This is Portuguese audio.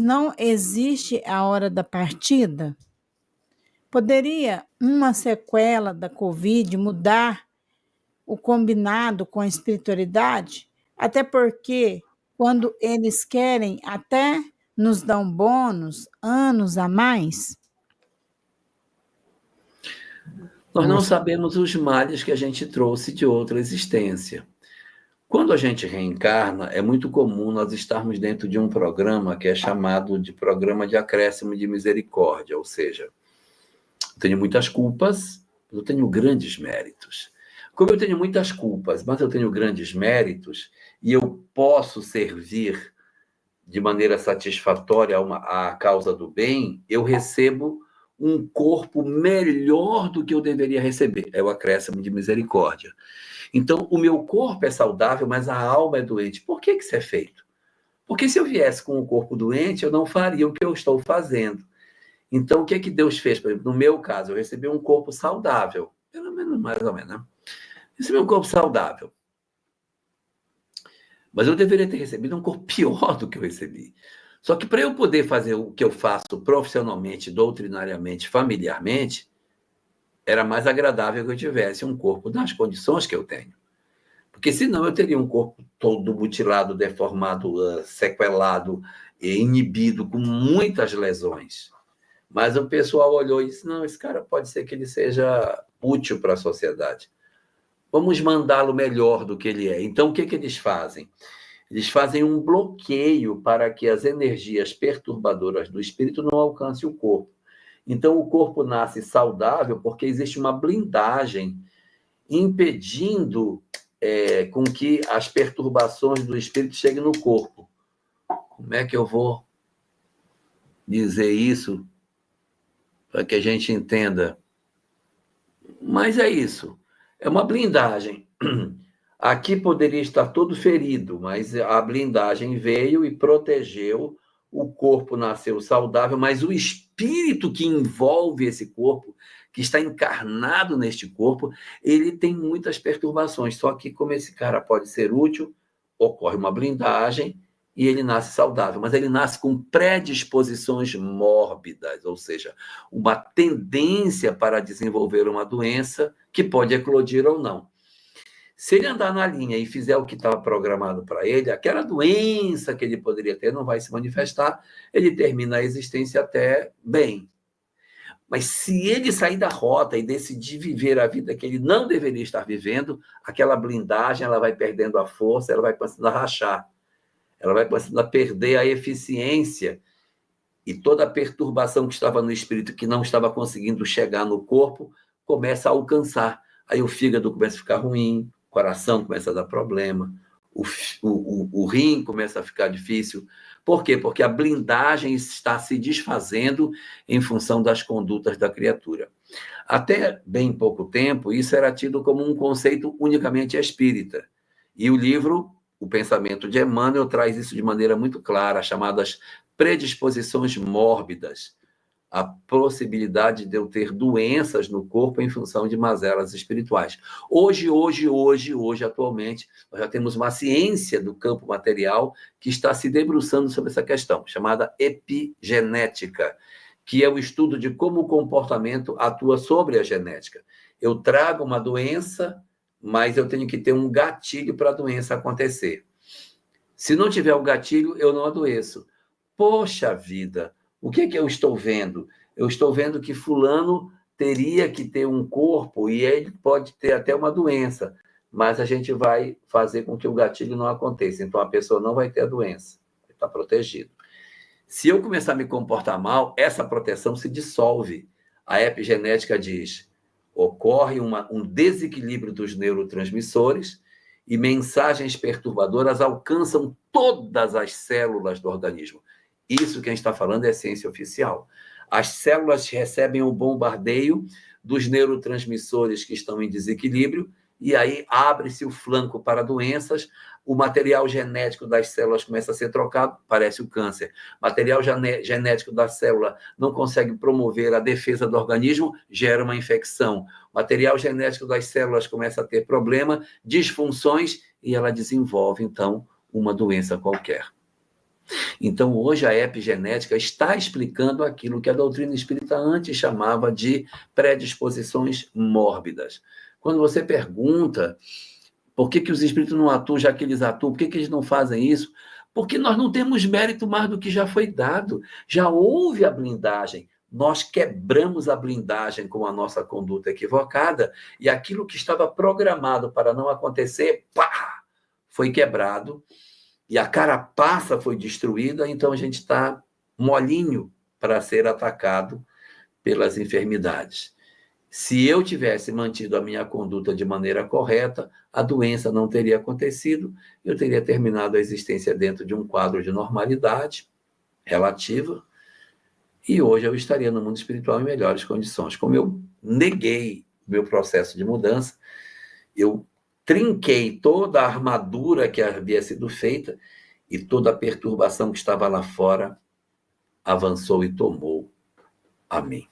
não existe a hora da partida? Poderia uma sequela da Covid mudar o combinado com a espiritualidade? Até porque, quando eles querem, até nos dão bônus, anos a mais? Nós não sabemos os males que a gente trouxe de outra existência. Quando a gente reencarna, é muito comum nós estarmos dentro de um programa que é chamado de programa de acréscimo de misericórdia, ou seja, eu tenho muitas culpas, mas eu tenho grandes méritos. Como eu tenho muitas culpas, mas eu tenho grandes méritos, e eu posso servir de maneira satisfatória a causa do bem, eu recebo um corpo melhor do que eu deveria receber. É o acréscimo de misericórdia. Então, o meu corpo é saudável, mas a alma é doente. Por que isso é feito? Porque se eu viesse com o corpo doente, eu não faria o que eu estou fazendo. Então, o que Deus fez? Por exemplo, no meu caso, eu recebi um corpo saudável. Pelo menos, mais ou menos, né? Recebi um corpo saudável. Mas eu deveria ter recebido um corpo pior do que eu recebi. Só que para eu poder fazer o que eu faço profissionalmente, doutrinariamente, familiarmente, era mais agradável que eu tivesse um corpo nas condições que eu tenho. Porque senão eu teria um corpo todo mutilado, deformado, sequelado, inibido, com muitas lesões. Mas o pessoal olhou e disse, não, esse cara pode ser que ele seja útil para a sociedade. Vamos mandá-lo melhor do que ele é. Então, o que eles fazem? Eles fazem um bloqueio para que as energias perturbadoras do espírito não alcancem o corpo. Então, o corpo nasce saudável porque existe uma blindagem impedindo com que as perturbações do espírito cheguem no corpo. Como é que eu vou dizer isso para que a gente entenda? Mas é isso. É uma blindagem. Aqui poderia estar todo ferido, mas a blindagem veio e protegeu. O corpo nasceu saudável, mas o espírito que envolve esse corpo, que está encarnado neste corpo, ele tem muitas perturbações. Só que, como esse cara pode ser útil, ocorre uma blindagem e ele nasce saudável. Mas ele nasce com predisposições mórbidas, ou seja, uma tendência para desenvolver uma doença que pode eclodir ou não. Se ele andar na linha e fizer o que estava programado para ele, aquela doença que ele poderia ter não vai se manifestar, ele termina a existência até bem. Mas se ele sair da rota e decidir viver a vida que ele não deveria estar vivendo, aquela blindagem ela vai perdendo a força, ela vai começando a rachar, ela vai começando a perder a eficiência e toda a perturbação que estava no espírito, que não estava conseguindo chegar no corpo, começa a alcançar. Aí o fígado começa a ficar ruim, o coração começa a dar problema, o rim começa a ficar difícil. Por quê? Porque a blindagem está se desfazendo em função das condutas da criatura. Até bem pouco tempo, isso era tido como um conceito unicamente espírita. E o livro, O Pensamento de Emmanuel, traz isso de maneira muito clara, chamadas predisposições mórbidas, a possibilidade de eu ter doenças no corpo em função de mazelas espirituais. Hoje, atualmente, nós já temos uma ciência do campo material que está se debruçando sobre essa questão, chamada epigenética, que é o estudo de como o comportamento atua sobre a genética. Eu trago uma doença, mas eu tenho que ter um gatilho para a doença acontecer. Se não tiver o gatilho, eu não adoeço. Poxa vida! O que eu estou vendo? Eu estou vendo que fulano teria que ter um corpo e ele pode ter até uma doença, mas a gente vai fazer com que o gatilho não aconteça. Então, a pessoa não vai ter a doença. Está protegido. Se eu começar a me comportar mal, essa proteção se dissolve. A epigenética diz, ocorre um desequilíbrio dos neurotransmissores e mensagens perturbadoras alcançam todas as células do organismo. Isso que a gente está falando é ciência oficial. As células recebem o bombardeio dos neurotransmissores que estão em desequilíbrio e aí abre-se o flanco para doenças, o material genético das células começa a ser trocado, parece o câncer. Material genético da célula não consegue promover a defesa do organismo, gera uma infecção. Material genético das células começa a ter problema, disfunções, e ela desenvolve, então, uma doença qualquer. Então, hoje, a epigenética está explicando aquilo que a doutrina espírita antes chamava de predisposições mórbidas. Quando você pergunta por que os espíritos não atuam, já que eles atuam, por que eles não fazem isso? Porque nós não temos mérito mais do que já foi dado. Já houve a blindagem. Nós quebramos a blindagem com a nossa conduta equivocada e aquilo que estava programado para não acontecer, pá, foi quebrado e a carapaça foi destruída, então a gente está molinho para ser atacado pelas enfermidades. Se eu tivesse mantido a minha conduta de maneira correta, a doença não teria acontecido, eu teria terminado a existência dentro de um quadro de normalidade relativa, e hoje eu estaria no mundo espiritual em melhores condições. Como eu neguei o meu processo de mudança, eu trinquei toda a armadura que havia sido feita e toda a perturbação que estava lá fora avançou e tomou a mim.